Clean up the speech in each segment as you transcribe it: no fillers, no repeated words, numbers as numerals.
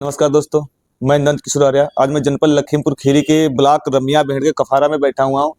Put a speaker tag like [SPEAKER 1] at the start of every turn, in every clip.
[SPEAKER 1] नमस्कार दोस्तों। मैं नंद किशोर आर्या। आज मैं जनपद लखीमपुर खीरी के ब्लॉक रमिया भेड़ के कफारा में बैठा हुआ हूँ,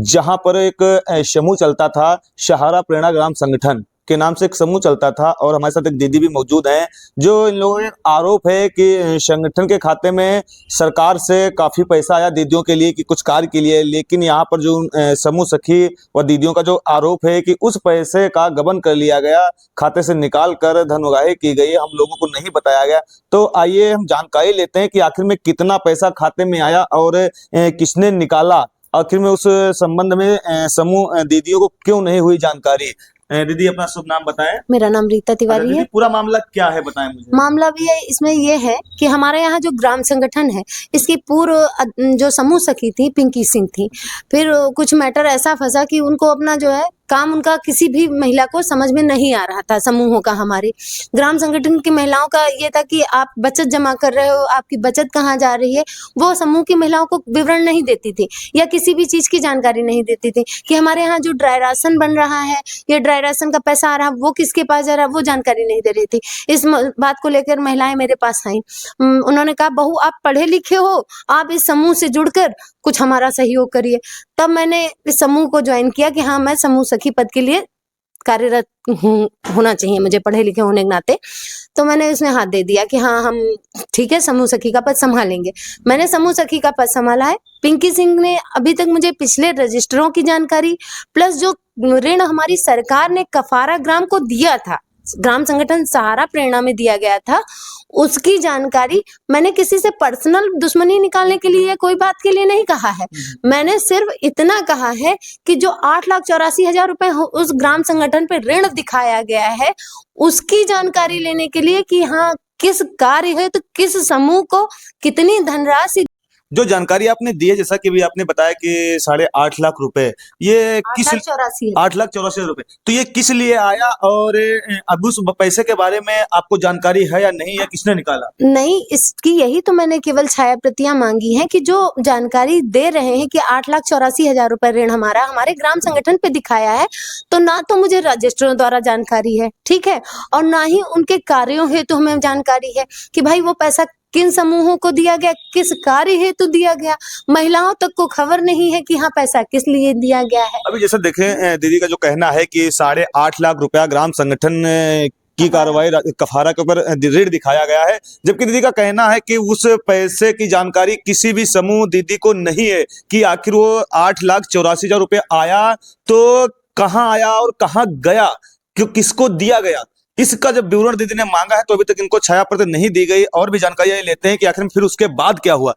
[SPEAKER 1] जहाँ पर एक समूह चलता था। सहारा प्रेरणा ग्राम संगठन के नाम से एक समूह चलता था और हमारे साथ एक दीदी भी मौजूद हैं। जो इन लोगों का आरोप है कि संगठन के खाते में सरकार से काफी पैसा आया दीदियों के लिए कि कुछ कार्य के लिए, लेकिन यहाँ पर जो समूह सखी व दीदियों का जो आरोप है कि उस पैसे का गबन कर लिया गया, खाते से निकाल कर धन उगाही की गई, हम लोगों को नहीं बताया गया। तो आइए हम जानकारी लेते हैं कि आखिर में कितना पैसा खाते में आया और किसने निकाला। आखिर में उस संबंध में समूह दीदियों को क्यों नहीं हुई जानकारी। दीदी अपना शुभ नाम बताएं।
[SPEAKER 2] मेरा नाम रीता तिवारी है।
[SPEAKER 1] पूरा मामला क्या है बताएं मुझे।
[SPEAKER 2] मामला भी है, इसमें ये है कि हमारे यहाँ जो ग्राम संगठन है, इसकी पूर्व जो समूह सखी थी पिंकी सिंह थी। फिर कुछ मैटर ऐसा फंसा कि उनको अपना जो है काम उनका किसी भी महिला को समझ में नहीं आ रहा था। समूहों का हमारे ग्राम संगठन की महिलाओं का ये था कि आप बचत जमा कर रहे हो, आपकी बचत कहाँ जा रही है, वो समूह की महिलाओं को विवरण नहीं देती थी या किसी भी चीज की जानकारी नहीं देती थी कि हमारे यहाँ जो ड्राई राशन बन रहा है या ड्राई राशन का पैसा आ रहा है वो किसके पास जा रहा है, वो जानकारी नहीं दे रही थी। इस बात को लेकर महिलाएं मेरे पास आई। उन्होंने कहा, बहू आप पढ़े लिखे हो, आप इस समूह से जुड़कर कुछ हमारा सहयोग करिए। तब मैंने इस समूह को ज्वाइन किया कि हाँ, मैं समूह सखी पद के लिए कार्यरत होना चाहिए मुझे, पढ़े लिखे होने के नाते। तो मैंने उसमें हाथ दे दिया कि हाँ, हम ठीक है समूह सखी का पद संभालेंगे। मैंने समूह सखी का पद संभाला है। पिंकी सिंह ने अभी तक मुझे पिछले रजिस्टरों की जानकारी प्लस जो ऋण हमारी सरकार ने कफारा ग्राम को दिया था, ग्राम संगठन सहारा प्रेरणा में दिया गया था, उसकी जानकारी मैंने किसी से पर्सनल दुश्मनी निकालने के लिए या कोई बात के लिए नहीं कहा है। मैंने सिर्फ इतना कहा है कि जो 8,84,000 रुपए उस ग्राम संगठन पे ऋण दिखाया गया है, उसकी जानकारी लेने के लिए कि हाँ किस कार्य है तो किस समूह को कितनी धनराशि।
[SPEAKER 1] जो जानकारी आपने दी है, जैसा कि भी आपने बताया कि 8.5 लाख रुपए, ये किस 8,84,000 रुपए, तो ये किस लिए आया और अब उस पैसे के बारे में आपको जानकारी है या नहीं, या किसने निकाला?
[SPEAKER 2] नहीं, इसकी यही तो मैंने केवल छाया प्रतियां मांगी हैं कि जो जानकारी दे रहे हैं कि 8,84,000 रुपए ऋण हमारा हमारे ग्राम संगठन पे दिखाया है, तो ना तो मुझे रजिस्ट्रों द्वारा जानकारी है, ठीक है, और ना ही उनके कार्यों हेतु तो हमें जानकारी है कि भाई वो पैसा किन समूहों को दिया गया, किस कार्य हेतु दिया गया। महिलाओं तक को खबर नहीं है कि हाँ पैसा किस लिए दिया गया है।
[SPEAKER 1] अभी जैसे देखें, दीदी का जो कहना है कि 8.5 लाख रुपया ग्राम संगठन की कार्रवाई कफारा के ऊपर ऋण दिखाया गया है, जबकि दीदी का कहना है कि उस पैसे की जानकारी किसी भी समूह दीदी को नहीं है कि आखिर वो 8,84,000 रुपये आया तो कहाँ आया और कहाँ गया, क्यों किसको दिया गया। इसका जब विवरण दीदी ने मांगा है तो अभी तक इनको छाया प्रति नहीं दी गई। और भी जानकारी लेते हैं कि आखिर फिर उसके बाद क्या हुआ,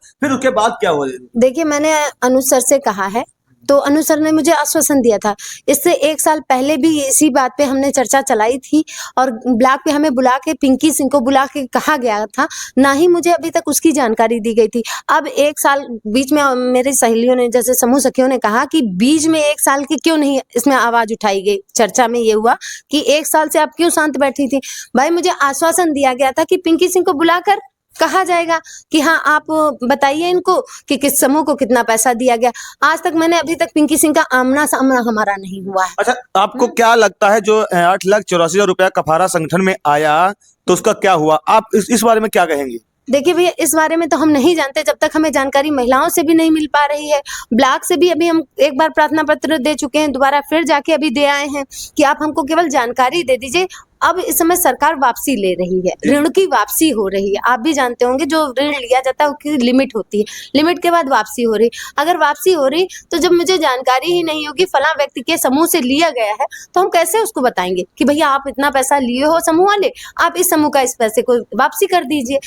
[SPEAKER 2] देखिए, मैंने अनुज सर से कहा है तो अनुज सर ने मुझे आश्वासन दिया था। इससे 1 साल पहले भी इसी बात पे हमने चर्चा चलाई थी और ब्लॉक पे हमें बुला के पिंकी सिंह को बुला के कहा गया था, ना ही मुझे अभी तक उसकी जानकारी दी गई थी। अब 1 साल बीच में मेरी सहेलियों ने, जैसे समूह सखियों ने कहा कि बीच में 1 साल की क्यों नहीं इसमें आवाज उठाई गई। चर्चा में ये हुआ कि 1 साल से आप क्यों शांत बैठी थी। भाई, मुझे आश्वासन दिया गया था कि पिंकी सिंह को बुलाकर कहा जाएगा कि हाँ आप बताइए इनको कि किस समूह को कितना पैसा दिया गया। आज तक मैंने अभी तक पिंकी सिंह का आमना सामना हमारा नहीं हुआ है।
[SPEAKER 1] अच्छा, आपको क्या लगता है जो 8,84,000 रुपया कफारा संगठन में आया तो उसका क्या हुआ, आप इस बारे में क्या कहेंगे?
[SPEAKER 2] देखिए भैया, इस बारे में तो हम नहीं जानते जब तक हमें जानकारी महिलाओं से भी नहीं मिल पा रही है। ब्लॉक से भी अभी हम एक बार प्रार्थना पत्र दे चुके हैं, दोबारा फिर जाके अभी दे आए हैं कि आप हमको केवल जानकारी दे दीजिए। अब इस समय सरकार वापसी ले रही है, ऋण की वापसी हो रही है। आप भी जानते होंगे जो ऋण लिया जाता है उसकी लिमिट होती है, लिमिट के बाद वापसी हो रही। अगर वापसी हो रही तो जब मुझे जानकारी ही नहीं होगी फला व्यक्ति के समूह से लिया गया है, तो हम कैसे उसको बताएंगे कि भैया आप इतना पैसा लिए हो समूह वाले, आप इस समूह का इस पैसे को वापसी कर दीजिए।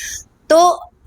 [SPEAKER 2] तो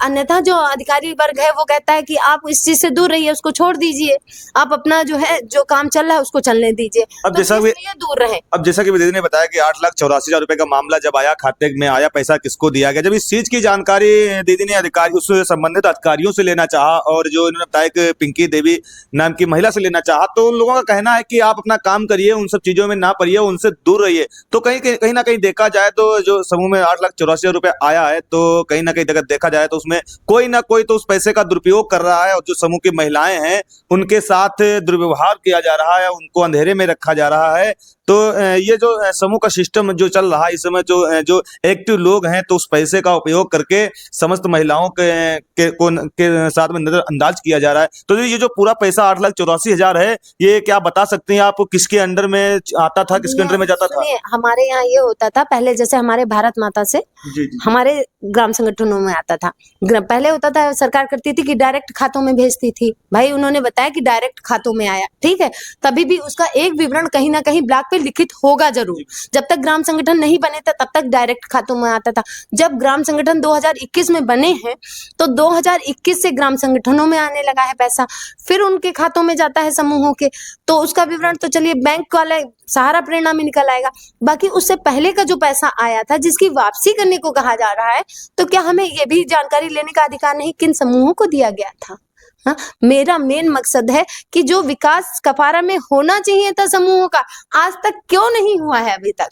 [SPEAKER 2] अन्यथा जो अधिकारी वर्ग है वो कहता है कि आप इस चीज से दूर रहिए, उसको छोड़ दीजिए, आप अपना जो है जो काम चल रहा है उसको चलने दीजिए।
[SPEAKER 1] अब
[SPEAKER 2] तो
[SPEAKER 1] जैसा
[SPEAKER 2] दूर रहे।
[SPEAKER 1] अब जैसा कि दीदी ने बताया कि 8,84,000 रुपए का मामला जब आया, खाते में आया, पैसा किसको दिया गया, जब इस चीज की जानकारी दीदी ने अधिकारी उससे संबंधित अधिकारियों से लेना चाहा और जो इन्होंने बताया कि पिंकी देवी नाम की महिला से लेना चाहा, तो उन लोगों का कहना है कि आप अपना काम करिए, उन सब चीजों में ना पड़िए, उनसे दूर रहिए। तो कहीं ना कहीं देखा जाए तो जो समूह में 8,84,000 रुपए आया है, तो कहीं ना कहीं देखा जाए तो उसमें कोई ना कोई तो उस पैसे का दुरुपयोग कर रहा है, और जो समूह की महिलाएं हैं उनके साथ दुर्व्यवहार किया जा रहा है, उनको अंधेरे में रखा जा रहा है। तो ये जो समूह का सिस्टम जो चल रहा है इस समय, जो एक्टिव लोग हैं तो उस पैसे का उपयोग करके समस्त महिलाओं के साथ में नजरअंदाज किया जा रहा है। तो ये जो पूरा पैसा 8,84,000 है, ये क्या बता सकते हैं आप, किसके अंडर में आता था, किसके अंडर में जाता था?
[SPEAKER 2] सुनिए, हमारे यहाँ ये होता था पहले, जैसे हमारे भारत माता से
[SPEAKER 1] जी जी
[SPEAKER 2] हमारे ग्राम संगठनों में आता था। पहले होता था, सरकार करती थी कि डायरेक्ट खातों में भेजती थी। भाई उन्होंने बताया कि डायरेक्ट खातों में आया, ठीक है, तभी भी उसका एक विवरण कहीं ना कहीं ब्लॉक पे लिखित होगा जरूर। जब तक ग्राम संगठन नहीं बने थे तब तक डायरेक्ट खातों में आता था। जब ग्राम संगठन 2021 में बने हैं तो 2021 से ग्राम संगठनों में आने लगा है पैसा, फिर उनके खातों में जाता है समूहों के। तो उसका विवरण तो चलिए बैंक वाले सहारा प्रेरणा में निकल आएगा। बाकी उससे पहले का जो पैसा आया था जिसकी वापसी करने को कहा जा रहा है, तो क्या हमें ये भी जानकारी लेने का अधिकार नहीं किन समूहों को दिया गया था? हाँ, मेरा मेन मकसद है कि जो विकास कफारा में होना चाहिए था समूहों का, आज तक क्यों नहीं हुआ है अभी तक?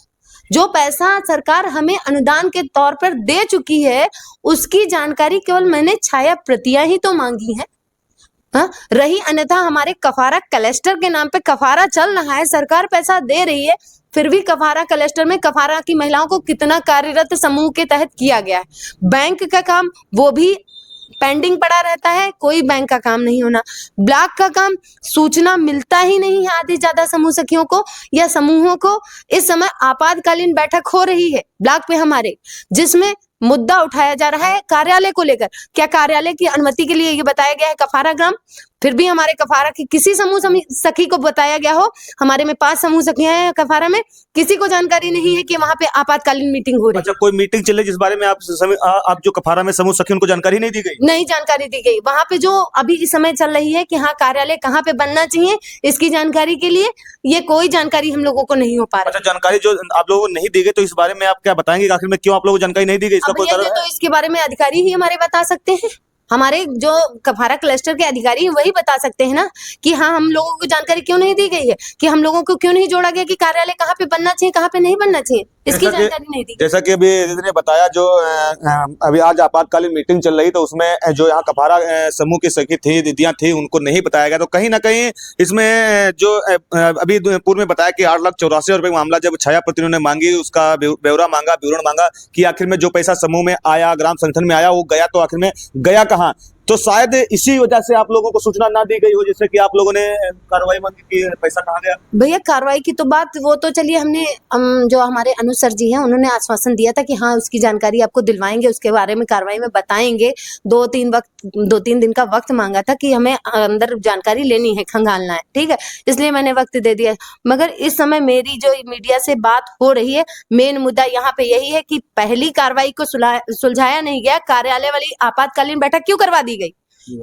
[SPEAKER 2] जो पैसा सरकार हमें अनुदान के तौर पर दे चुकी है उसकी जानकारी केवल मैंने छाया प्रतियां ही तो मांगी है। हाँ, रही अन्यथा हमारे कफारा कलेक्टर के नाम पे कफारा चल रहा है, सरकार पैसा दे रही है, फिर भी कफारा कलेक्टर में कफारा की महिलाओं को कितना कार्यरत समूह के तहत किया गया है। बैंक का काम वो भी पेंडिंग पड़ा रहता है, कोई बैंक का काम नहीं होना। ब्लॉक का काम, सूचना मिलता ही नहीं है आधी ज्यादा समूह सखियों को या समूहों को। इस समय आपातकालीन बैठक हो रही है ब्लॉक पे हमारे, जिसमें मुद्दा उठाया जा रहा है कार्यालय को लेकर। क्या कार्यालय की अनुमति के लिए ये बताया गया है कफारा ग्राम? फिर भी हमारे कफारा की किसी समूह सखी को बताया गया हो? हमारे में 5 समूह सखियां हैं कफारा में, किसी को जानकारी नहीं है कि वहां पे आपातकालीन मीटिंग हो रही है।
[SPEAKER 1] अच्छा, कोई मीटिंग चल रही जिस बारे में आप जो कफारा में समूह सखी उनको जानकारी नहीं दी गई?
[SPEAKER 2] नहीं जानकारी दी गई। वहां पे जो अभी इस समय चल रही है कि हाँ कार्यालय कहाँ पे बनना चाहिए, इसकी जानकारी के लिए ये कोई जानकारी हम लोगों को नहीं हो पा रही।
[SPEAKER 1] अच्छा, जानकारी जो आप लोगों को नहीं दी गई, तो इस बारे में आप क्या बताएंगे आखिर में क्यों आप लोगों को जानकारी नहीं दी गई? इसका
[SPEAKER 2] अब
[SPEAKER 1] कोई कारण है?
[SPEAKER 2] तो इसके बारे में अधिकारी ही हमारे बता सकते हैं। हमारे जो कफारा क्लस्टर के अधिकारी हैं वही बता सकते हैं ना कि हाँ हम लोगों को जानकारी क्यों नहीं दी गई है, कि हम लोगों को क्यों नहीं जोड़ा गया कि कार्यालय कहाँ पे बनना चाहिए, कहाँ पे नहीं बनना चाहिए, इसकी जानकारी नहीं दी।
[SPEAKER 1] जैसा कि अभी दीदी ने बताया, जो अभी आज आपातकालीन मीटिंग चल रही, तो उसमें जो यहाँ कफारा समूह की सखी थी, दीदियां थी, उनको नहीं बताया गया। तो कहीं ना कहीं इसमें जो अभी पूर्व में बताया कि 8,84,000 रुपए मामला जब छाया प्रतिनिधियों ने मांगी, उसका ब्यौरा मांगा, विवरण मांगा कि आखिर में जो पैसा समूह में आया, ग्राम संगठन में आया, वो गया तो आखिर में गया कहाँ? तो शायद इसी वजह से आप लोगों को सूचना ना दी गई हो, जैसे कि आप लोगों ने कार्रवाई मांगी कि पैसा कहाँ गया।
[SPEAKER 2] भैया कार्रवाई की तो बात वो तो चलिए, हमने जो हमारे अनुसर जी हैं उन्होंने आश्वासन दिया था कि हाँ उसकी जानकारी आपको दिलवाएंगे, उसके बारे में कार्रवाई में बताएंगे। 2-3 दिन का वक्त मांगा था कि हमें अंदर जानकारी लेनी है, खंगालना है, ठीक है, इसलिए मैंने वक्त दे दिया। मगर इस समय मेरी जो मीडिया से बात हो रही है, मेन मुद्दा यहाँ पे यही है कि पहली कार्रवाई को सुलझाया नहीं गया, कार्यालय वाली आपातकालीन बैठक क्यों करवा दी गई,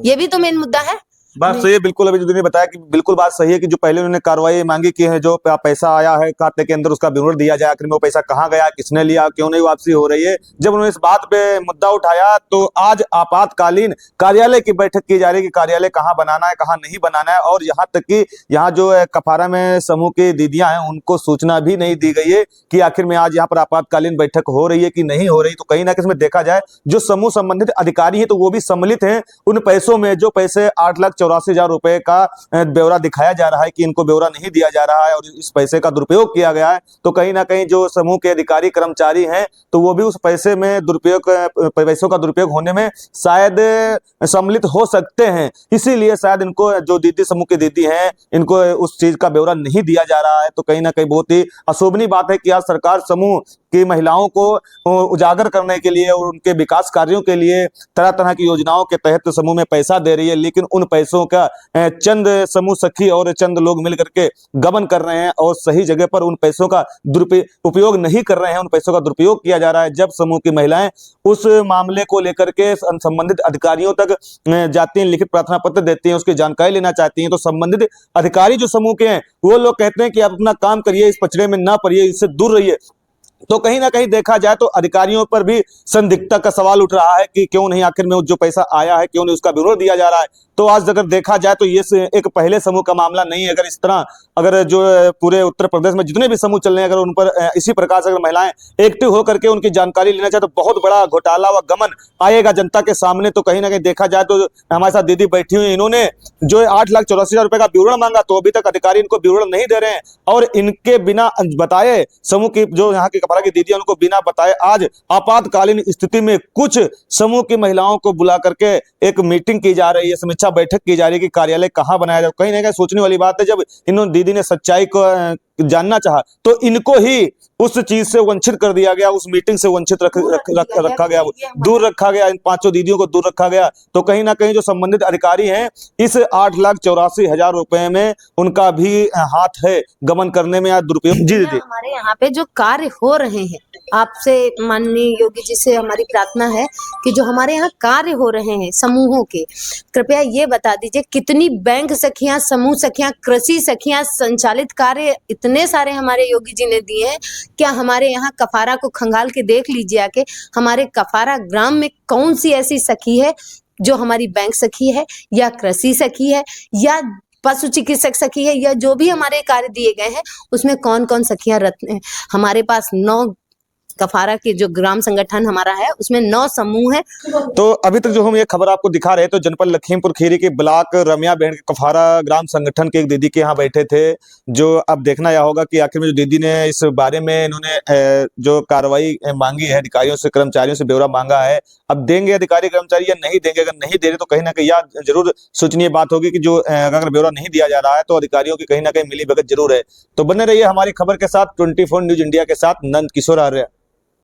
[SPEAKER 2] ये भी तो मेन मुद्दा है।
[SPEAKER 1] बात सही है, बिल्कुल। अभी जो ने बताया कि बिल्कुल बात सही है कि जो पहले उन्होंने कार्रवाई मांगी कि है जो पैसा आया है खाते के अंदर उसका विवरण दिया जाए, आखिर में वो पैसा कहाँ गया, किसने लिया, क्यों नहीं वापसी हो रही है। जब उन्होंने इस बात पे मुद्दा उठाया तो आज आपातकालीन कार्यालय की बैठक की जा रही है कि कार्यालय कहाँ बनाना है, कहाँ नहीं बनाना है, और यहाँ तक कि यहाँ जो कफारा में समूह की दीदियां हैं उनको सूचना भी नहीं दी गई है कि आखिर में आज यहाँ पर आपातकालीन बैठक हो रही है कि नहीं हो रही। तो कहीं ना कहीं इसमें देखा जाए जो समूह संबंधित अधिकारी है तो वो भी सम्मिलित हैं उन पैसों में, जो पैसे 8,84,000 रुपए का ब्यौरा दिखाया जा रहा है कि इनको ब्यौरा नहीं दिया जा रहा है और इस पैसे का दुरुपयोग किया गया है। तो कहीं ना कहीं जो समूह के अधिकारी कर्मचारी हैं तो वो भी उस पैसे में दुरुपयोग, पैसों का दुरुपयोग होने में शायद सम्मिलित हो सकते हैं। इसीलिए शायद इनको, जो दीदी समूह की दीदी हैं, इनको उस चीज का ब्यौरा नहीं दिया जा रहा है। तो कहीं ना कहीं बहुत ही अशोभनीय बात है कि आज सरकार समूह की महिलाओं को उजागर करने के लिए और उनके विकास कार्यों के लिए तरह तरह की योजनाओं के तहत समूह में पैसा दे रही है, लेकिन उन पैसों का चंद समूह सखी और चंद लोग मिल करके गबन कर रहे हैं और सही जगह पर उन पैसों का उपयोग नहीं कर रहे हैं, उन पैसों का दुरुपयोग किया जा रहा है। जब समूह की महिलाएं उस मामले को लेकर के संबंधित अधिकारियों तक जाती हैं, लिखित प्रार्थना पत्र देती हैं, उसकी जानकारी लेना चाहती हैं, तो संबंधित अधिकारी जो समूह के हैं वो लोग कहते हैं कि आप अपना काम करिए, इस पचड़े में ना पड़िए, इससे दूर रहिए। तो कहीं ना कहीं देखा जाए तो अधिकारियों पर भी संदिग्धता का सवाल उठ रहा है कि क्यों नहीं, आखिर में जो पैसा आया है क्यों नहीं उसका विवरण दिया जा रहा है। तो तो आज अगर देखा जाए तो ये एक पहले समूह का मामला नहीं है। अगर इस तरह अगर जो पूरे उत्तर प्रदेश में जितने भी समूह चल रहे हैं, अगर उन पर इसी प्रकार से अगर महिलाएं एक्टिव होकर के उनकी जानकारी लेना चाहे तो बहुत बड़ा घोटाला व गमन आएगा जनता के सामने। तो कहीं ना कहीं देखा जाए तो हमारे साथ दीदी बैठी हुई, इन्होंने जो 8,84,000 रुपए का विवरण मांगा तो अभी तक अधिकारी इनको विवरण नहीं दे रहे हैं, और इनके बिना बताए समूह की जो यहाँ की कपड़ा की दीदी है उनको बिना बताए आज आपातकालीन स्थिति में कुछ समूह की महिलाओं को बुला करके एक मीटिंग की जा रही है, समीक्षा बैठक की जा रही है कि कार्यालय कहाँ बनाया जाए। कहीं ना कहीं सोचने वाली बात है, जब इन्होंने दीदी ने सच्चाई को जानना चाहा तो इनको ही उस चीज से वंचित कर दिया गया, उस मीटिंग से वंचित रखा गया, दूर रखा गया, इन 5 दीदियों को दूर रखा गया। तो कहीं ना कहीं जो संबंधित अधिकारी हैं इस 8,84,000 रुपए में उनका भी हाथ है गमन करने में या दुरुपयोग। जी दीदी,
[SPEAKER 2] हमारे यहाँ पे जो कार्य हो रहे हैं, आपसे माननीय योगी जी से हमारी प्रार्थना है कि जो हमारे यहाँ कार्य हो रहे हैं समूहों के, कृपया ये बता दीजिए कितनी बैंक सखियां, समूह सखियां, कृषि सखियां संचालित कार्य इतने सारे हमारे योगी जी ने दिए हैं। क्या हमारे यहाँ कफारा को खंगाल के देख लीजिए आके, हमारे कफारा ग्राम में कौन सी ऐसी सखी है जो हमारी बैंक सखी है या कृषि सखी है या पशु चिकित्सक सखी है, या जो भी हमारे कार्य दिए गए हैं उसमें कौन कौन सखियां रत्न है। हमारे पास 9 कफारा के जो ग्राम संगठन हमारा है उसमें 9 समूह है।
[SPEAKER 1] तो अभी तक जो हम ये खबर आपको दिखा रहे थे, जनपद लखीमपुर खीरी के ब्लॉक रमिया बहन के कफारा ग्राम संगठन के एक दीदी के यहाँ बैठे थे, जो अब देखना यह होगा कि आखिर में जो दीदी ने इस बारे में इन्होंने जो कार्रवाई मांगी है अधिकारियों से, कर्मचारियों से ब्यौरा मांगा है, अब देंगे अधिकारी कर्मचारी या नहीं देंगे। अगर नहीं दे रहे तो कहीं ना कहीं यह जरूर सोचनीय बात होगी कि जो अगर ब्यौरा नहीं दिया जा रहा है तो अधिकारियों की कहीं ना कहीं मिली भगत जरूर है। तो बने रहिए हमारी खबर के साथ, 24 न्यूज इंडिया के साथ नंद किशोर आर्य।